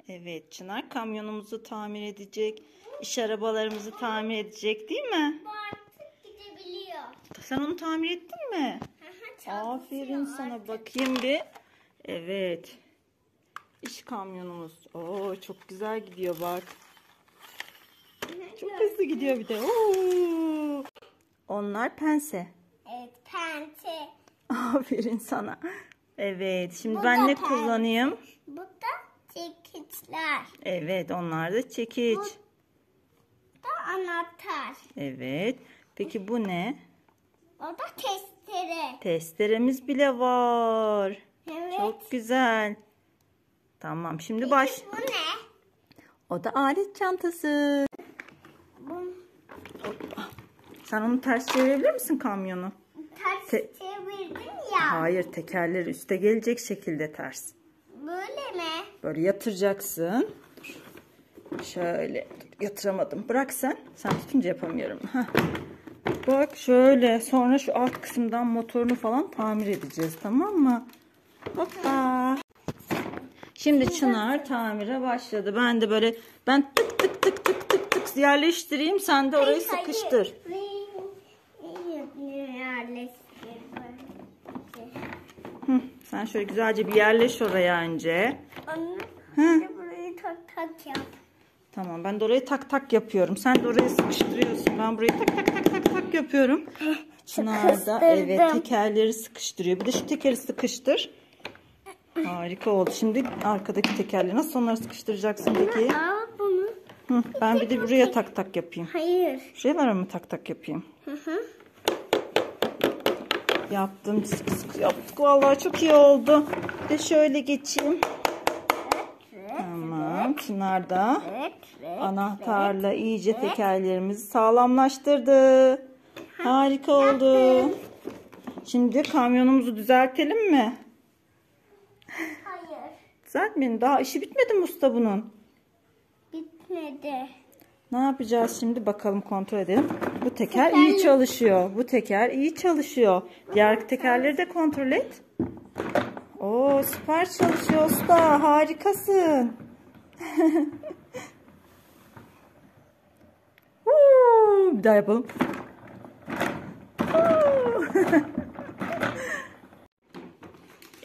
Evet, Çınar kamyonumuzu tamir edecek. İş arabalarımızı tamir edecek, değil mi? Bu artık gidebiliyor. Sen onu tamir ettin mi? Aferin sana, artık. Bakayım bir. Evet. İş kamyonumuz. Oo, çok güzel gidiyor bak. Çok hızlı gidiyor bir de. Oo. Onlar pense. Evet, pense. Aferin sana. Evet, şimdi ben ne kullanayım? Bu da çekiçler. Evet, onlar da çekiç. Bu da anahtar. Evet. Peki bu ne? O da testere. Testeremiz bile var. Evet. Çok güzel. Tamam, şimdi Peki, baş. bu ne? O da alet çantası. Bu Hoppa. Sen onu ters çevirebilir misin kamyonu? ters çevirdim ya. Hayır, tekerleri üste gelecek şekilde ters. Böyle mi? Böyle yatıracaksın. Şöyle yatıramadım. Bırak sen. Sen tutunca yapamıyorum. Heh. Bak şöyle. Sonra şu alt kısımdan motorunu falan tamir edeceğiz. Tamam mı? Hoppa. Şimdi Çınar tamire başladı. Ben de böyle tık tık tık tık tık tık yerleştireyim. Sen de orayı sıkıştır. Hı, sen şöyle güzelce bir yerleş oraya önce. Anne, burayı tak tak yap. Tamam, ben de orayı tak tak yapıyorum. Sen de orayı sıkıştırıyorsun. Ben burayı tak tak tak tak tak yapıyorum. Çınar da evet tekerleri sıkıştırıyor. Bir de şu tekeri sıkıştır. Harika oldu. Şimdi arkadaki tekerleri nasıl onları sıkıştıracaksın peki? Al bunu. Hı, ben bir de buraya tak tak yapayım. Hayır. Şuralara mı tak tak yapayım? Yaptım, sıkı sıkı yaptık. Vallahi çok iyi oldu. Bir de şöyle geçeyim. Tamam. Çınar da anahtarla iyice tekerlerimizi sağlamlaştırdı. Harika oldu. Şimdi kamyonumuzu düzeltelim mi? Hayır. Düzeltmeyin. Daha işi bitmedi mi usta bunun? Bitmedi. Ne yapacağız şimdi? Bakalım, kontrol edelim. Bu teker iyi çalışıyor. Bu teker iyi çalışıyor. Diğer tekerleri de kontrol et. Oo, süper çalışıyor usta. Harikasın. Bir daha yapalım.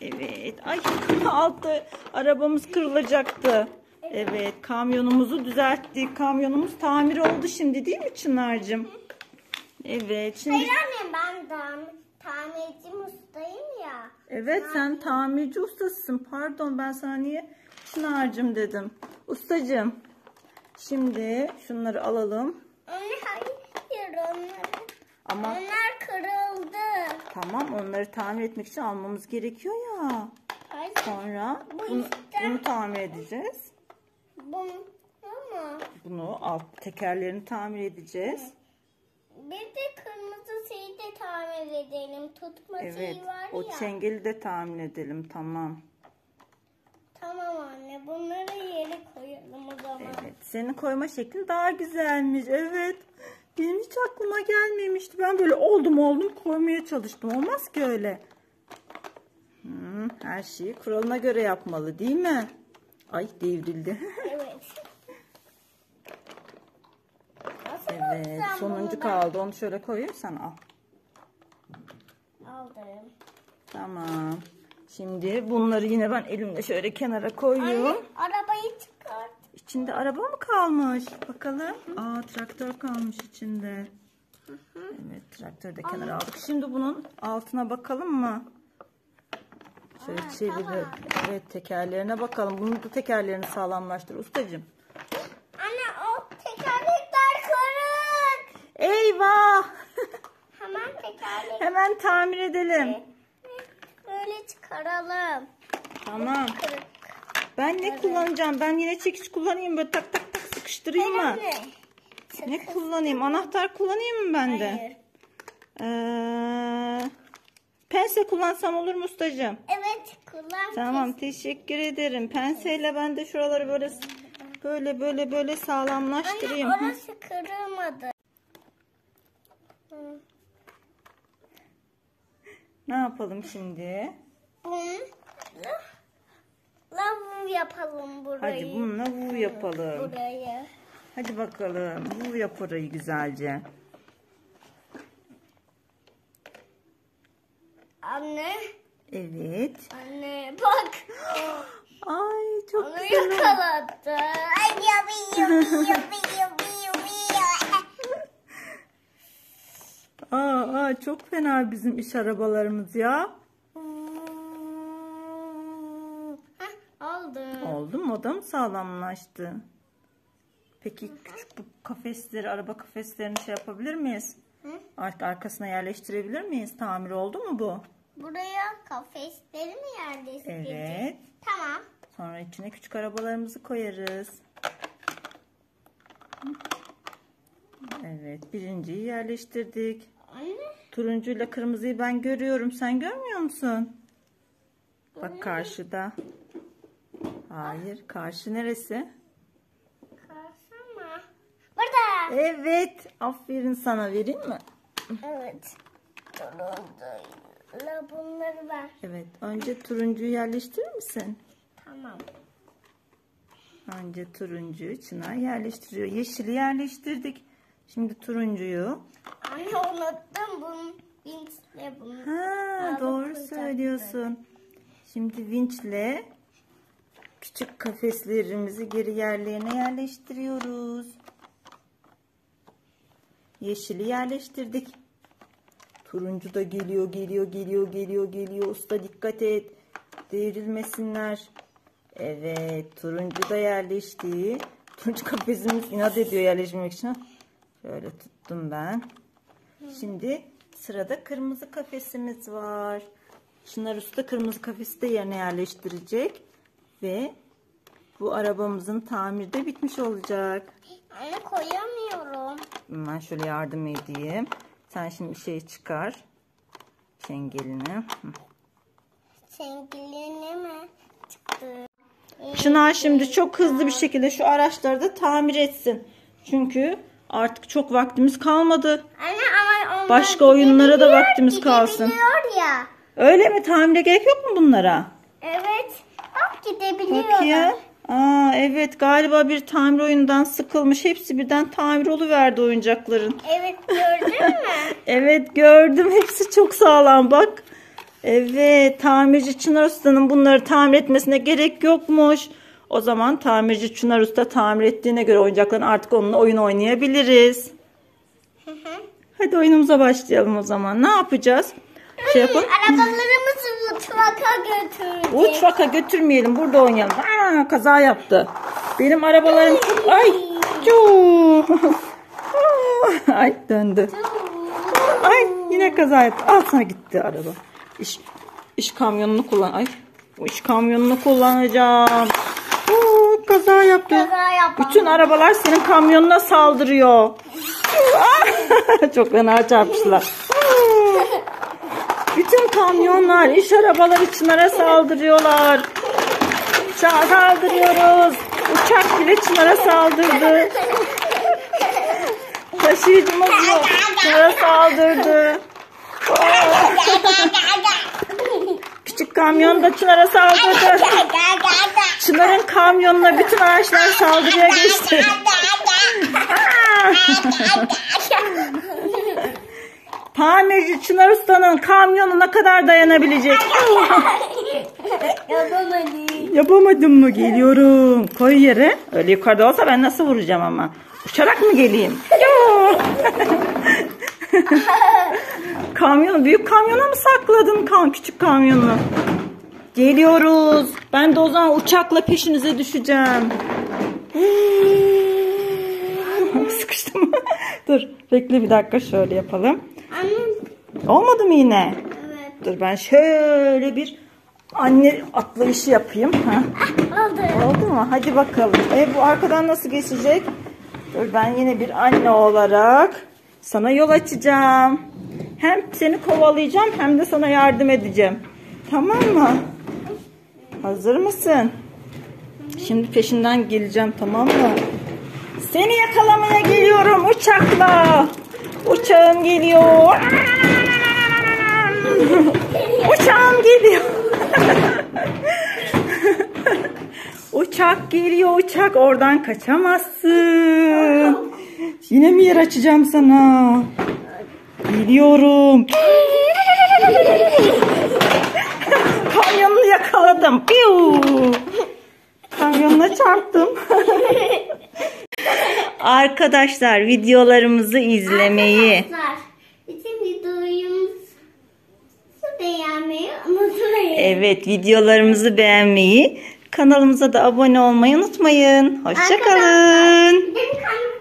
Evet. Ay, altta arabamız kırılacaktı. Evet, kamyonumuzu düzelttik. Kamyonumuz tamir oldu şimdi, değil mi Çınar'cığım? Evet, şimdi... Hayır annem, ben tamirci ustayım ya. Evet, sen tamirci ustasısın. Pardon, ben sana niye Çınar'cığım dedim. Ustacığım, şimdi şunları alalım. Anne hayır, Ama... onlar kırıldı. Tamam, onları tamir etmek için almamız gerekiyor ya. Hayır. Sonra bunu tamir edeceğiz. Bunu alt tekerlerini tamir edeceğiz. Bir de kırmızı şeyi de tamir edelim. Tutma Evet, şeyi var ya. o çengeli de tamir edelim. Tamam. Tamam anne, bunları yere koyalım o zaman. Evet, senin koyma şeklin daha güzelmiş. Evet. Benim hiç aklıma gelmemişti. Ben böyle oldum koymaya çalıştım. Olmaz ki öyle. Her şeyi kuralına göre yapmalı, değil mi? Ay, devrildi. Evet. Evet, sonuncu kaldı. Onu şöyle koyayım, sen al. Aldım. Tamam. Şimdi bunları yine ben elimle şöyle kenara koyuyorum. Anne, arabayı çıkart. İçinde araba mı kalmış? Bakalım. Aa, traktör kalmış içinde. Evet, traktörü de kenara aldık. Şimdi bunun altına bakalım mı? Şöyle çevirelim. Tamam. Evet, tekerlerine bakalım. Bunun da tekerlerini sağlamlaştır ustacığım. Anne, o tekerlekler kırık. Eyvah! Hemen tamir edelim. Böyle çıkaralım. Tamam. Kırık. Ben ne kullanacağım? Ben yine çekiç kullanayım, böyle tak tak tak sıkıştırayım mı? Ne kullanayım? Anahtar kullanayım mı ben de? Hayır. Pense kullansam olur mu ustacığım? Evet, kullan. Tamam, teşekkür ederim. Penseyle ben de şuraları böyle sağlamlaştırayım. Anne, orası kırılmadı. Ne yapalım şimdi? Bunu yapalım. yapalım burayı. Hadi bununla vu yapalım. Burayı. Hadi bakalım. Vu yap orayı güzelce. Anne. Evet. Anne bak. Ay çok Onu güzel. yakaladı. Ay yabi yabi yabi yabi yabi. Aa, çok fena bizim iş arabalarımız ya. Oldu. Oldu mu? O da mı sağlamlaştı? Peki küçük bu kafesleri, araba kafeslerini şey yapabilir miyiz? Arkasına yerleştirebilir miyiz? Tamir oldu mu bu? Buraya kafesleri mi yerleştireceğiz? Evet. Tamam. Sonra içine küçük arabalarımızı koyarız. Evet, birinciyi yerleştirdik. Anne. Turuncuyla kırmızıyı ben görüyorum. Sen görmüyor musun? Bak karşıda. Hayır, karşı neresi? Karşı mı? Burada. Evet, aferin sana, vereyim mi? Evet. Turuncuyla bunları ver. Evet, önce turuncuyu yerleştirir misin? Tamam. Önce turuncuyu Çınar yerleştiriyor. Yeşili yerleştirdik. Şimdi turuncuyu. Anne unuttum bunu. Vinçle bunu. Ha, doğru söylüyorsun. Şimdi vinçle küçük kafeslerimizi geri yerlerine yerleştiriyoruz. Yeşili yerleştirdik. Turuncu da geliyor. Usta dikkat et. Devrilmesinler. Evet, turuncu da yerleşti. Turuncu kafesimiz inat ediyor yerleşmek için. Şöyle tuttum ben. Şimdi sırada kırmızı kafesimiz var. Çınar Usta kırmızı kafesi de yerine yerleştirecek. Ve bu arabamızın tamiri de bitmiş olacak. Anne koyamıyorum. Ben şöyle yardım edeyim. Sen şimdi şey çıkar. Çengelini. Çengelini mi çıktı? Çınar şimdi çok hızlı bir şekilde şu araçları da tamir etsin. Çünkü artık çok vaktimiz kalmadı. Anne ama onlar Başka oyunlara da vaktimiz kalsın. gidebiliyor ya. Öyle mi? Tamire gerek yok mu bunlara? Evet. Bak gidebiliyorlar. Bakayım. Aa, evet galiba bir tamir oyundan sıkılmış. Hepsi birden tamir oluverdi oyuncakların. Evet gördün mü? Evet gördüm. Hepsi çok sağlam bak. Evet, tamirci Çınar Usta'nın bunları tamir etmesine gerek yokmuş. O zaman tamirci Çınar Usta tamir ettiğine göre oyuncakların artık onunla oyun oynayabiliriz. Hadi oyunumuza başlayalım o zaman. Ne yapacağız? Şey yapalım. Arabalarımızı mutfaka götürecek. Mutfaka götürmeyelim. Burada oynayalım. Aa, kaza yaptı. Benim arabalarım çok... Ay. Çuu. Ay döndü. Ay yine kaza yaptı. Al sana gitti araba. İş kamyonunu kullan. Ay. Bu iş kamyonunu kullanacağım. Oo, kaza yaptı. Kaza yapalım. Bütün arabalar senin kamyonuna saldırıyor. Çok fena çarpıştılar. Bütün kamyonlar, iş arabaları Çınar'a saldırıyorlar. Saldırıyoruz. Uçak bile Çınar'a saldırdı. Taşıyıcımız yok. Çınar'a saldırdı. Küçük kamyon da Çınar'a saldırdı. Çınar'ın kamyonuna bütün araçlar saldırıya geçti. Tamirci Çınar Usta'nın kamyonuna kadar dayanabilecek. Yapamadım. Yapamadım mı? Geliyorum. Koy yere. Öyle yukarıda olsa ben nasıl vuracağım ama. Uçarak mı geleyim? Kamyonu, büyük kamyona mı sakladın küçük kamyonu? Geliyoruz. Ben de o zaman uçakla peşinize düşeceğim. Sıkıştım. Dur bekle bir dakika şöyle yapalım. Annem. Olmadı mı yine? Evet. Dur ben şöyle bir anne atlayışı yapayım. Ha? Oldu. Oldu mu? Hadi bakalım. Bu arkadan nasıl geçecek? Dur ben yine bir anne olarak sana yol açacağım. Hem seni kovalayacağım hem de sana yardım edeceğim. Tamam mı? Hazır mısın? Şimdi peşinden geleceğim, tamam mı? Seni yakalamaya geliyorum uçakla. Uçağım geliyor. Uçağım geliyor. Uçak geliyor, uçak. Oradan kaçamazsın. Yine mi yer açacağım sana? Geliyorum. Kamyonunu yakaladım. Piu. Kamyonuna çarptım. Arkadaşlar videolarımızı izlemeyi. Arkadaşlar bizim videomuzu beğenmeyi unutmayın. Evet, videolarımızı beğenmeyi, kanalımıza da abone olmayı unutmayın. Hoşça kalın. Benim kanalım